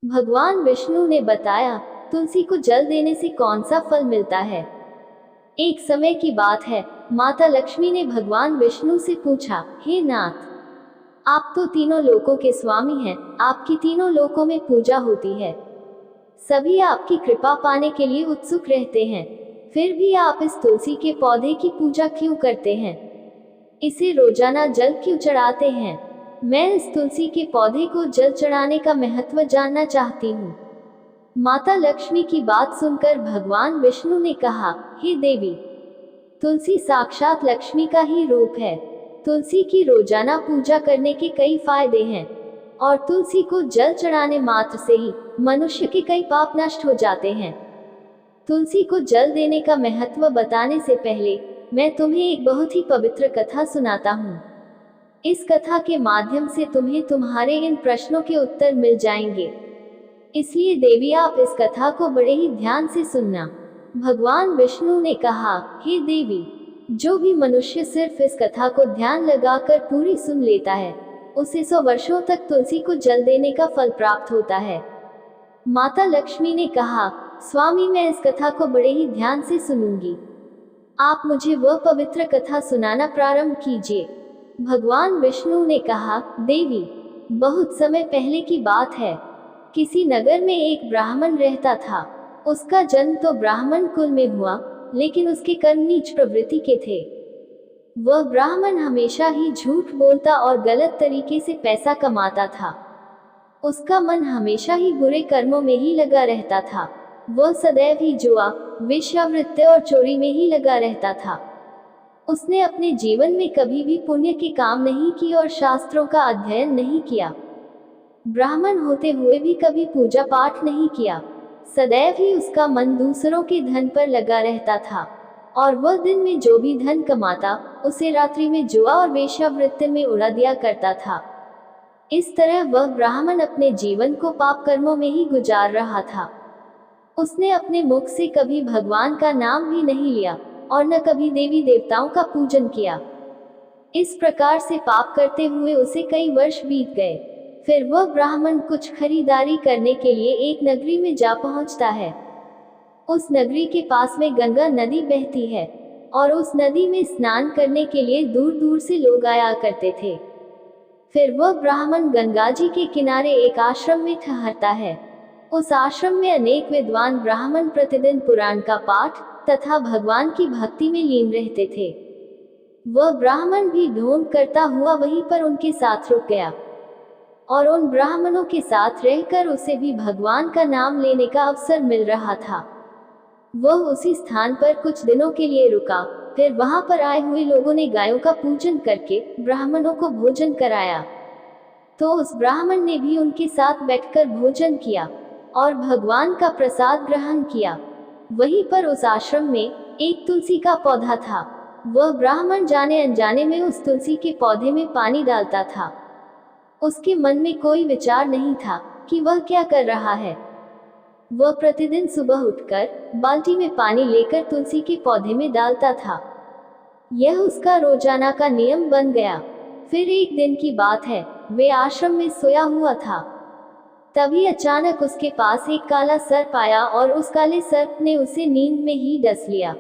भगवान विष्णु ने बताया, तुलसी को जल देने से कौन सा फल मिलता है। एक समय की बात है, माता लक्ष्मी ने भगवान विष्णु से पूछा, हे नाथ, आप तो तीनों लोकों के स्वामी हैं, आपकी तीनों लोकों में पूजा होती है, सभी आपकी कृपा पाने के लिए उत्सुक रहते हैं, फिर भी आप इस तुलसी के पौधे की पूजा क्यों करते हैं, इसे रोजाना जल क्यों चढ़ाते हैं। मैं इस तुलसी के पौधे को जल चढ़ाने का महत्व जानना चाहती हूँ। माता लक्ष्मी की बात सुनकर भगवान विष्णु ने कहा, हे देवी, तुलसी साक्षात लक्ष्मी का ही रूप है। तुलसी की रोजाना पूजा करने के कई फायदे हैं और तुलसी को जल चढ़ाने मात्र से ही मनुष्य के कई पाप नष्ट हो जाते हैं। तुलसी को जल देने का महत्व बताने से पहले मैं तुम्हें एक बहुत ही पवित्र कथा सुनाता हूँ। इस कथा के माध्यम से तुम्हें तुम्हारे इन प्रश्नों के उत्तर मिल जाएंगे, इसलिए देवी आप इस कथा को बड़े ही ध्यान से सुनना। भगवान विष्णु ने कहा, हे देवी, जो भी मनुष्य सिर्फ इस कथा को ध्यान लगाकर पूरी सुन लेता है, उसे 100 वर्षों तक तुलसी को जल देने का फल प्राप्त होता है। माता लक्ष्मी ने कहा, स्वामी मैं इस कथा को बड़े ही ध्यान से सुनूंगी, आप मुझे वह पवित्र कथा सुनाना प्रारंभ कीजिए। भगवान विष्णु ने कहा, देवी, बहुत समय पहले की बात है, किसी नगर में एक ब्राह्मण रहता था। उसका जन्म तो ब्राह्मण कुल में हुआ, लेकिन उसके कर्म नीच प्रवृत्ति के थे। वह ब्राह्मण हमेशा ही झूठ बोलता और गलत तरीके से पैसा कमाता था। उसका मन हमेशा ही बुरे कर्मों में ही लगा रहता था। वह सदैव ही जुआ, वेश्यावृत्ति और चोरी में ही लगा रहता था। उसने अपने जीवन में कभी भी पुण्य के काम नहीं किए और शास्त्रों का अध्ययन नहीं किया। ब्राह्मण होते हुए भी कभी पूजा पाठ नहीं किया। सदैव ही उसका मन दूसरों के धन पर लगा रहता था और वह दिन में जो भी धन कमाता उसे रात्रि में जुआ और वेश्यावृत्ति में उड़ा दिया करता था। इस तरह वह ब्राह्मण अपने जीवन को पाप कर्मों में ही गुजार रहा था। उसने अपने मुख से कभी भगवान का नाम भी नहीं लिया और न कभी देवी देवताओं का पूजन किया। इस प्रकार से पाप करते हुए उसे कई वर्ष बीत गए। फिर वह ब्राह्मण कुछ खरीदारी करने के लिए एक नगरी में जा पहुंचता है। उस नगरी के पास में गंगा नदी बहती है और उस नदी में स्नान करने के लिए दूर दूर से लोग आया करते थे। फिर वह ब्राह्मण गंगा जी के किनारे एक आश्रम में ठहरता है। उस आश्रम में अनेक विद्वान ब्राह्मण प्रतिदिन पुराण का पाठ तथा भगवान की भक्ति में लीन रहते थे। वह ब्राह्मण भी ढोंग करता हुआ वहीं पर उनके साथ रुक गया और उन ब्राह्मणों के साथ रहकर उसे भी भगवान का नाम लेने का अवसर मिल रहा था। वह उसी स्थान पर कुछ दिनों के लिए रुका। फिर वहां पर आए हुए लोगों ने गायों का पूजन करके ब्राह्मणों को भोजन कराया, तो उस ब्राह्मण ने भी उनके साथ बैठकर भोजन किया और भगवान का प्रसाद ग्रहण किया। वहीं पर उस आश्रम में एक तुलसी का पौधा था। वह ब्राह्मण जाने अनजाने में उस तुलसी के पौधे में पानी डालता था। उसके मन में कोई विचार नहीं था कि वह क्या कर रहा है। वह प्रतिदिन सुबह उठकर बाल्टी में पानी लेकर तुलसी के पौधे में डालता था। यह उसका रोजाना का नियम बन गया। फिर एक दिन की बात है, वे आश्रम में सोया हुआ था। तभी अचानक उसके पास एक काला सर्प आया और उस काले सर्प ने उसे नींद में ही डस लिया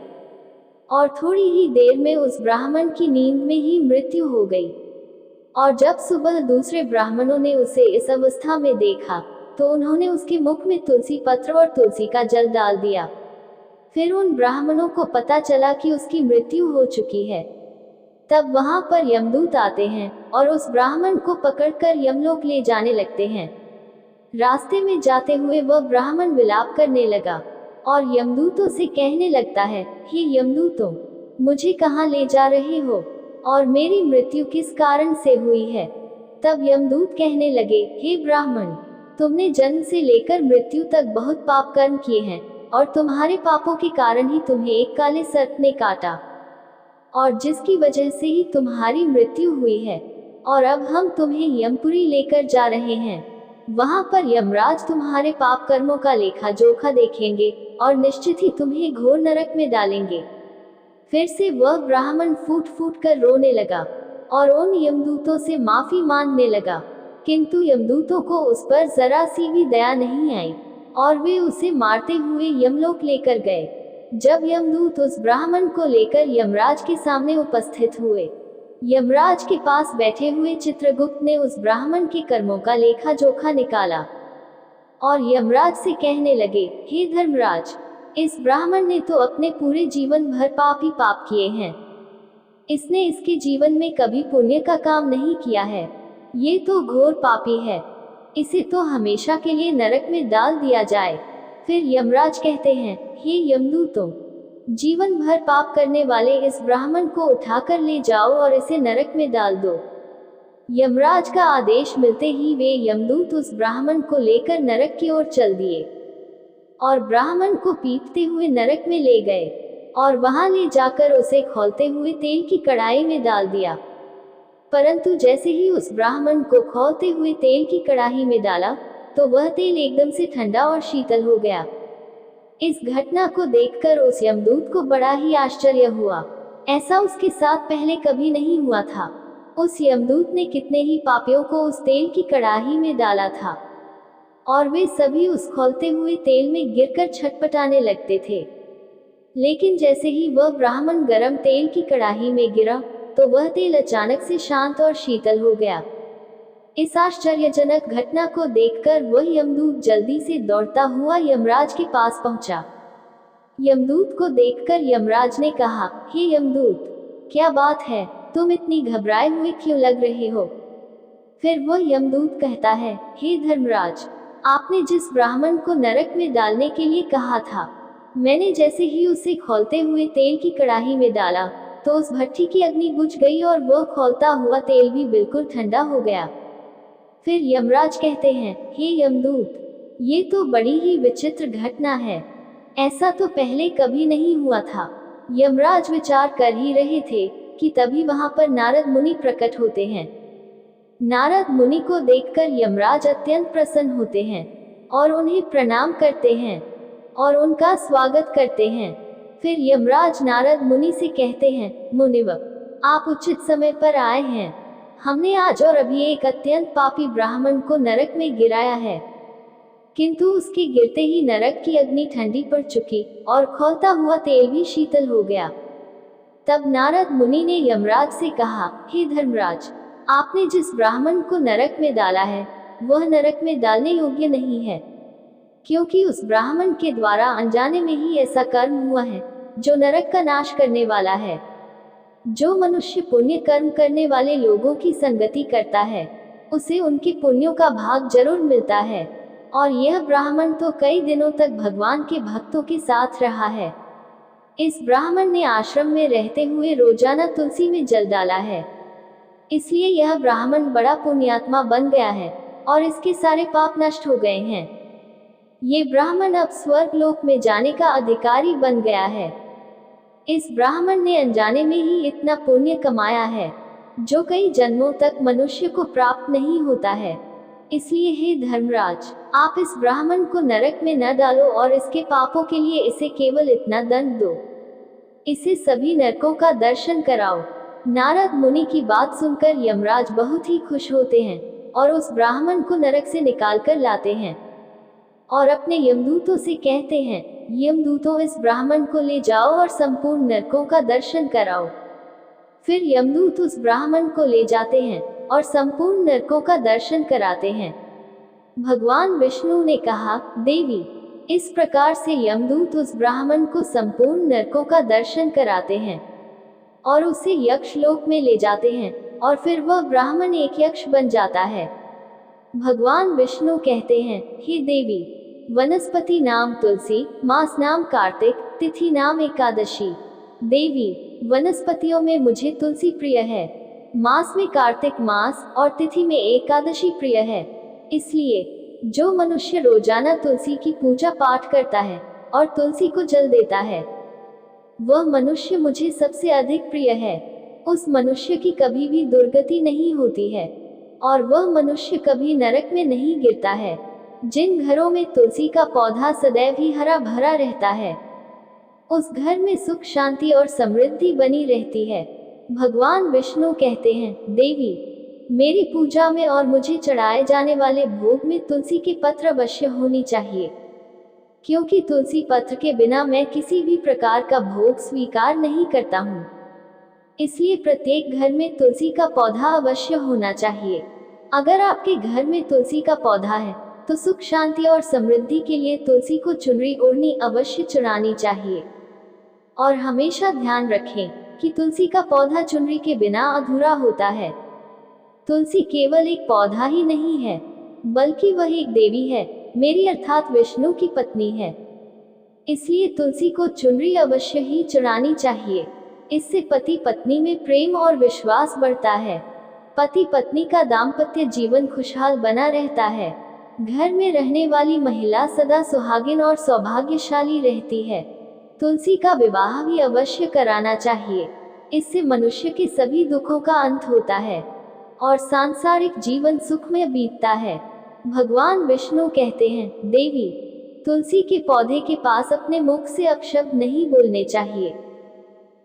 और थोड़ी ही देर में उस ब्राह्मण की नींद में ही मृत्यु हो गई। और जब सुबह दूसरे ब्राह्मणों ने उसे इस अवस्था में देखा तो उन्होंने उसके मुख में तुलसी पत्र और तुलसी का जल डाल दिया। फिर उन ब्राह्मणों को पता चला कि उसकी मृत्यु हो चुकी है। तब वहां पर यमदूत आते हैं और उस ब्राह्मण को पकड़कर यमलोक ले जाने लगते हैं। रास्ते में जाते हुए वह ब्राह्मण विलाप करने लगा और यमदूतों से कहने लगता है, हे यमदूतों, मुझे कहाँ ले जा रहे हो और मेरी मृत्यु किस कारण से हुई है। तब यमदूत कहने लगे, हे ब्राह्मण, तुमने जन्म से लेकर मृत्यु तक बहुत पाप कर्म किए हैं और तुम्हारे पापों के कारण ही तुम्हें एक काले सर्प ने काटा और जिसकी वजह से ही तुम्हारी मृत्यु हुई है। और अब हम तुम्हें यमपुरी लेकर जा रहे हैं। वहां पर यमराज तुम्हारे पाप कर्मों का लेखा जोखा देखेंगे और निश्चित ही तुम्हें घोर नरक में डालेंगे। फिर से वह ब्राह्मण फूट फूट कर रोने लगा और उन यमदूतों से माफी मांगने लगा। किंतु यमदूतों को उस पर जरा सी भी दया नहीं आई और वे उसे मारते हुए यमलोक लेकर गए। जब यमदूत उस ब्राह्मण को लेकर यमराज के सामने उपस्थित हुए, यमराज के पास बैठे हुए चित्रगुप्त ने उस ब्राह्मण के कर्मों का लेखा जोखा निकाला और यमराज से कहने लगे, हे धर्मराज, इस ब्राह्मण ने तो अपने पूरे जीवन भर पाप ही पाप किए हैं। इसने इसके जीवन में कभी पुण्य का काम नहीं किया है। ये तो घोर पापी है। इसे तो हमेशा के लिए नरक में डाल दिया जाए। फिर यमराज कहते हैं, हे यमदूतों, जीवन भर पाप करने वाले इस ब्राह्मण को उठाकर ले जाओ और इसे नरक में डाल दो। यमराज का आदेश मिलते ही वे यमदूत उस ब्राह्मण को लेकर नरक की ओर चल दिए और ब्राह्मण को पीटते हुए नरक में ले गए और वहां ले जाकर उसे खौलते हुए तेल की कढ़ाई में डाल दिया। परंतु जैसे ही उस ब्राह्मण को खौलते हुए तेल की कढ़ाई में डाला तो वह तेल एकदम से ठंडा और शीतल हो गया। इस घटना को देखकर उस यमदूत को बड़ा ही आश्चर्य हुआ। ऐसा उसके साथ पहले कभी नहीं हुआ था। उस यमदूत ने कितने ही पापियों को उस तेल की कढ़ाई में डाला था और वे सभी उस खौलते हुए तेल में गिरकर छटपटाने लगते थे। लेकिन जैसे ही वह ब्राह्मण गरम तेल की कढ़ाई में गिरा तो वह तेल अचानक से शांत और शीतल हो गया। इस आश्चर्यजनक घटना को देखकर वह यमदूत जल्दी से दौड़ता हुआ यमराज के पास पहुंचा। यमदूत को देखकर यमराज ने कहा, हे यमदूत, क्या बात है, तुम इतनी घबराए हुए क्यों लग रहे हो? फिर वह यमदूत कहता है, हे धर्मराज, आपने जिस ब्राह्मण को नरक में डालने के लिए कहा था, मैंने जैसे ही उसे खौलते हुए तेल की कढ़ाई में डाला तो उस भट्ठी की अग्नि बुझ गई और वह खौलता हुआ तेल भी बिल्कुल ठंडा हो गया। फिर यमराज कहते हैं, हे यमदूत, ये तो बड़ी ही विचित्र घटना है। ऐसा तो पहले कभी नहीं हुआ था। यमराज विचार कर ही रहे थे कि तभी वहां पर नारद मुनि प्रकट होते हैं। नारद मुनि को देखकर यमराज अत्यंत प्रसन्न होते हैं और उन्हें प्रणाम करते हैं और उनका स्वागत करते हैं। फिर यमराज नारद मुनि से कहते हैं, मुनिवर, आप उचित समय पर आए हैं। हमने आज और अभी एक अत्यंत पापी ब्राह्मण को नरक में गिराया है, किंतु उसके गिरते ही नरक की अग्नि ठंडी पड़ चुकी और खौलता हुआ तेल भी शीतल हो गया। तब नारद मुनि ने यमराज से कहा, हे धर्मराज, आपने जिस ब्राह्मण को नरक में डाला है वह नरक में डालने योग्य नहीं है, क्योंकि उस ब्राह्मण के द्वारा अनजाने में ही ऐसा कर्म हुआ है जो नरक का नाश करने वाला है। जो मनुष्य पुण्य कर्म करने वाले लोगों की संगति करता है उसे उनके पुण्यों का भाग जरूर मिलता है, और यह ब्राह्मण तो कई दिनों तक भगवान के भक्तों के साथ रहा है। इस ब्राह्मण ने आश्रम में रहते हुए रोजाना तुलसी में जल डाला है, इसलिए यह ब्राह्मण बड़ा पुण्यात्मा बन गया है और इसके सारे पाप नष्ट हो गए हैं। ये ब्राह्मण अब स्वर्ग लोक में जाने का अधिकारी बन गया है। इस ब्राह्मण ने अनजाने में ही इतना पुण्य कमाया है जो कई जन्मों तक मनुष्य को प्राप्त नहीं होता है। इसलिए हे धर्मराज, आप इस ब्राह्मण को नरक में न डालो और इसके पापों के लिए इसे केवल इतना दंड दो, इसे सभी नरकों का दर्शन कराओ। नारद मुनि की बात सुनकर यमराज बहुत ही खुश होते हैं और उस ब्राह्मण को नरक से निकाल कर लाते हैं और अपने यमदूतों से कहते हैं, यमदूतों, इस ब्राह्मण को ले जाओ और संपूर्ण नरकों का दर्शन कराओ। फिर यमदूत उस ब्राह्मण को ले जाते हैं और संपूर्ण नरकों का दर्शन कराते हैं। भगवान विष्णु ने कहा, देवी, इस प्रकार से यमदूत उस ब्राह्मण को संपूर्ण नरकों का दर्शन कराते हैं और उसे यक्ष लोक में ले जाते हैं और फिर वह ब्राह्मण एक यक्ष बन जाता है। भगवान विष्णु कहते हैं, हे देवी, वनस्पति नाम तुलसी, मास नाम कार्तिक, तिथि नाम एकादशी। देवी, वनस्पतियों में मुझे तुलसी प्रिय है, मास में कार्तिक मास और तिथि में एकादशी प्रिय है। इसलिए जो मनुष्य रोजाना तुलसी की पूजा पाठ करता है और तुलसी को जल देता है वह मनुष्य मुझे सबसे अधिक प्रिय है। उस मनुष्य की कभी भी दुर्गति नहीं होती है और वह मनुष्य कभी नरक में नहीं गिरता है। जिन घरों में तुलसी का पौधा सदैव ही हरा भरा रहता है उस घर में सुख शांति और समृद्धि बनी रहती है। भगवान विष्णु कहते हैं, देवी, मेरी पूजा में और मुझे चढ़ाए जाने वाले भोग में तुलसी के पत्र अवश्य होनी चाहिए, क्योंकि तुलसी पत्र के बिना मैं किसी भी प्रकार का भोग स्वीकार नहीं करता हूँ। इसलिए प्रत्येक घर में तुलसी का पौधा अवश्य होना चाहिए। अगर आपके घर में तुलसी का पौधा है तो सुख शांति और समृद्धि के लिए तुलसी को चुनरी ओढ़नी अवश्य चढ़ानी चाहिए। और हमेशा ध्यान रखें कि तुलसी का पौधा चुनरी के बिना अधूरा होता है। तुलसी केवल एक पौधा ही नहीं है, बल्कि वह एक देवी है, मेरी अर्थात विष्णु की पत्नी है। इसलिए तुलसी को चुनरी अवश्य ही चढ़ानी चाहिए। इससे पति पत्नी में प्रेम और विश्वास बढ़ता है। पति पत्नी का दाम्पत्य जीवन खुशहाल बना रहता है। घर में रहने वाली महिला सदा सुहागिन और सौभाग्यशाली रहती है। तुलसी का विवाह भी अवश्य कराना चाहिए। इससे मनुष्य के सभी दुखों का अंत होता है और सांसारिक जीवन सुख में बीतता है। भगवान विष्णु कहते हैं, देवी, तुलसी के पौधे के पास अपने मुख से अपशब्द नहीं बोलने चाहिए।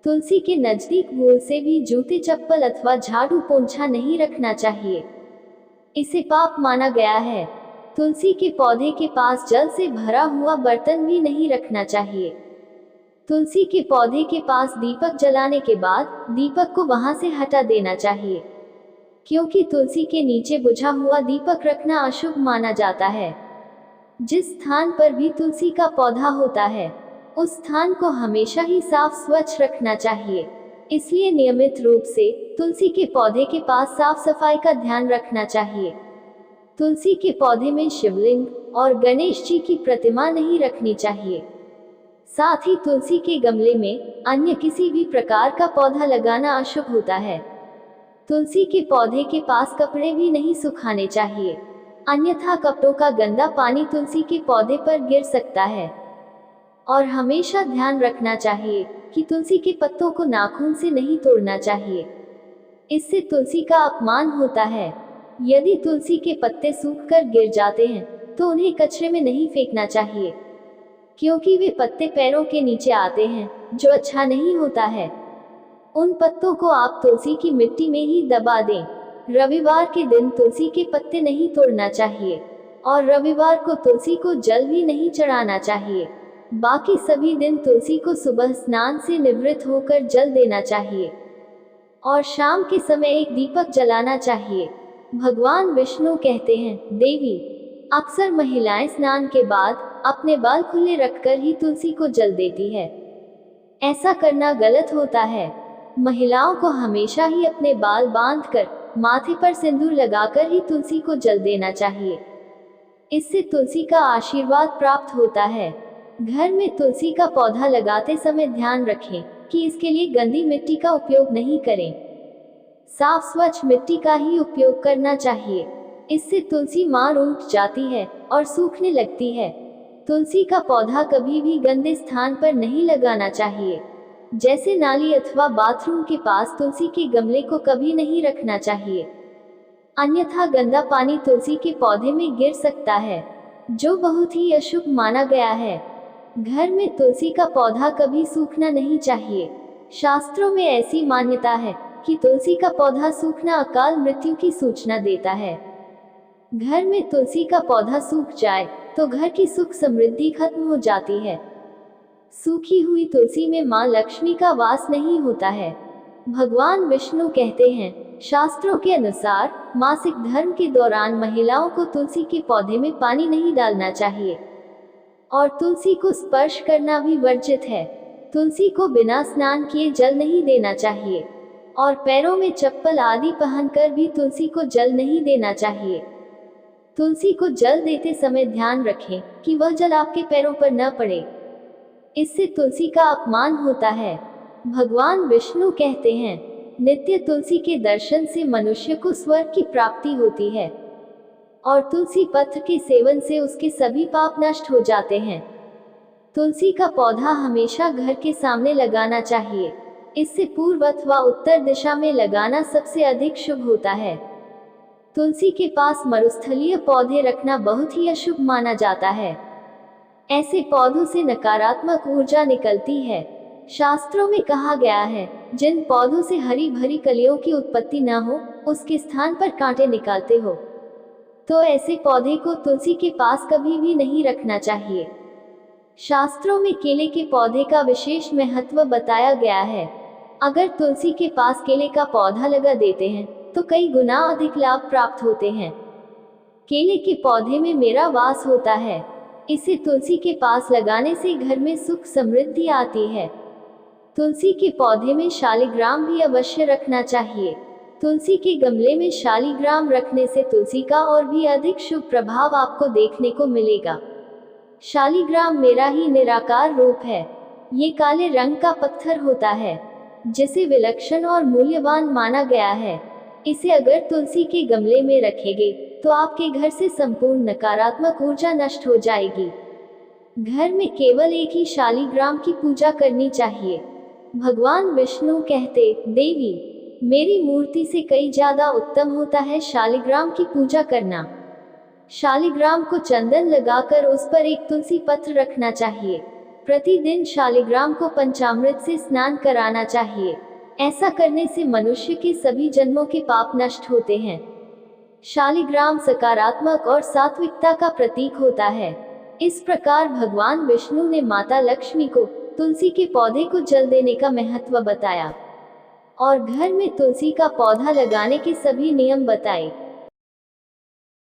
तुलसी के नजदीक भूल से भी जूते चप्पल अथवा झाड़ू पोंछा नहीं रखना चाहिए, इसे पाप माना गया है। तुलसी के पौधे के पास जल से भरा हुआ बर्तन भी नहीं रखना चाहिए। तुलसी के पौधे के पास दीपक जलाने के बाद दीपक को वहां से हटा देना चाहिए, क्योंकि तुलसी के नीचे बुझा हुआ दीपक रखना अशुभ माना जाता है। जिस स्थान पर भी तुलसी का पौधा होता है उस स्थान को हमेशा ही साफ स्वच्छ रखना चाहिए। इसलिए नियमित रूप से तुलसी के पौधे के पास साफ सफाई का ध्यान रखना चाहिए। तुलसी के पौधे में शिवलिंग और गणेश जी की प्रतिमा नहीं रखनी चाहिए। साथ ही तुलसी के गमले में अन्य किसी भी प्रकार का पौधा लगाना अशुभ होता है। तुलसी के पौधे के पास कपड़े भी नहीं सुखाने चाहिए, अन्यथा कपड़ों का गंदा पानी तुलसी के पौधे पर गिर सकता है। और हमेशा ध्यान रखना चाहिए कि तुलसी के पत्तों को नाखून से नहीं तोड़ना चाहिए, इससे तुलसी का अपमान होता है। यदि तुलसी के पत्ते सूखकर गिर जाते हैं तो उन्हें कचरे में नहीं फेंकना चाहिए, क्योंकि वे पत्ते पैरों के नीचे आते हैं, जो अच्छा नहीं होता है। उन पत्तों को आप तुलसी की मिट्टी में ही दबा दें। रविवार के दिन तुलसी के पत्ते नहीं तोड़ना चाहिए और रविवार को तुलसी को जल भी नहीं चढ़ाना चाहिए। बाकी सभी दिन तुलसी को सुबह स्नान से निवृत्त होकर जल देना चाहिए और शाम के समय एक दीपक जलाना चाहिए। भगवान विष्णु कहते हैं, देवी, अक्सर महिलाएं स्नान के बाद अपने बाल खुले रखकर ही तुलसी को जल देती है। ऐसा करना गलत होता है। महिलाओं को हमेशा ही अपने बाल बांधकर माथे पर सिंदूर लगाकर ही तुलसी को जल देना चाहिए, इससे तुलसी का आशीर्वाद प्राप्त होता है। घर में तुलसी का पौधा लगाते समय ध्यान रखें कि इसके लिए गंदी मिट्टी का उपयोग नहीं करें, साफ स्वच्छ मिट्टी का ही उपयोग करना चाहिए। इससे तुलसी मां रूठ जाती है और सूखने लगती है। तुलसी का पौधा कभी भी गंदे स्थान पर नहीं लगाना चाहिए, जैसे नाली अथवा बाथरूम के पास तुलसी के गमले को कभी नहीं रखना चाहिए, अन्यथा गंदा पानी तुलसी के पौधे में गिर सकता है, जो बहुत ही अशुभ माना गया है। घर में तुलसी का पौधा कभी सूखना नहीं चाहिए। शास्त्रों में ऐसी मान्यता है कि तुलसी का पौधा सूखना अकाल मृत्यु की सूचना देता है। घर में तुलसी का पौधा सूख जाए तो घर की सुख समृद्धि खत्म हो जाती है। सूखी हुई तुलसी में मां लक्ष्मी का वास नहीं होता है। भगवान विष्णु कहते हैं, शास्त्रों के अनुसार मासिक धर्म के दौरान महिलाओं को तुलसी के पौधे में पानी नहीं डालना चाहिए और तुलसी को स्पर्श करना भी वर्जित है। तुलसी को बिना स्नान किए जल नहीं देना चाहिए और पैरों में चप्पल आदि पहनकर भी तुलसी को जल नहीं देना चाहिए। तुलसी को जल देते समय ध्यान रखें कि वह जल आपके पैरों पर न पड़े, इससे तुलसी का अपमान होता है। भगवान विष्णु कहते हैं, नित्य तुलसी के दर्शन से मनुष्य को स्वर्ग की प्राप्ति होती है और तुलसी पत्र के सेवन से उसके सभी पाप नष्ट हो जाते हैं। तुलसी का पौधा हमेशा घर के सामने लगाना चाहिए, इससे पूर्व अथवा उत्तर दिशा में लगाना सबसे अधिक शुभ होता है। तुलसी के पास मरुस्थलीय पौधे रखना बहुत ही अशुभ माना जाता है। ऐसे पौधों से नकारात्मक ऊर्जा निकलती है। शास्त्रों में कहा गया है, जिन पौधों से हरी भरी कलियों की उत्पत्ति न हो उसके स्थान पर कांटे निकालते हो, तो ऐसे पौधे को तुलसी के पास कभी भी नहीं रखना चाहिए। शास्त्रों में केले के पौधे का विशेष महत्व बताया गया है। अगर तुलसी के पास केले का पौधा लगा देते हैं तो कई गुना अधिक लाभ प्राप्त होते हैं। केले के पौधे में मेरा वास होता है, इसे तुलसी के पास लगाने से घर में सुख समृद्धि आती है। तुलसी के पौधे में शालिग्राम भी अवश्य रखना चाहिए। तुलसी के गमले में शालिग्राम रखने से तुलसी का और भी अधिक शुभ प्रभाव आपको देखने को मिलेगा। शालिग्राम मेरा ही निराकार रूप है। ये काले रंग का पत्थर होता है, जिसे विलक्षण और मूल्यवान माना गया है। इसे अगर तुलसी के गमले में रखेंगे तो आपके घर से संपूर्ण नकारात्मक ऊर्जा नष्ट हो जाएगी। घर में केवल एक ही शालिग्राम की पूजा करनी चाहिए। भगवान विष्णु कहते, देवी, मेरी मूर्ति से कई ज्यादा उत्तम होता है शालिग्राम की पूजा करना। शालिग्राम को चंदन लगाकर उस पर एक तुलसी पत्र रखना चाहिए। प्रतिदिन शालिग्राम को पंचामृत से स्नान कराना चाहिए। ऐसा करने से मनुष्य के सभी जन्मों के पाप नष्ट होते हैं। शालिग्राम सकारात्मक और सात्विकता का प्रतीक होता है। इस प्रकार भगवान विष्णु ने माता लक्ष्मी को तुलसी के पौधे को जल देने का महत्व बताया और घर में तुलसी का पौधा लगाने के सभी नियम बताए।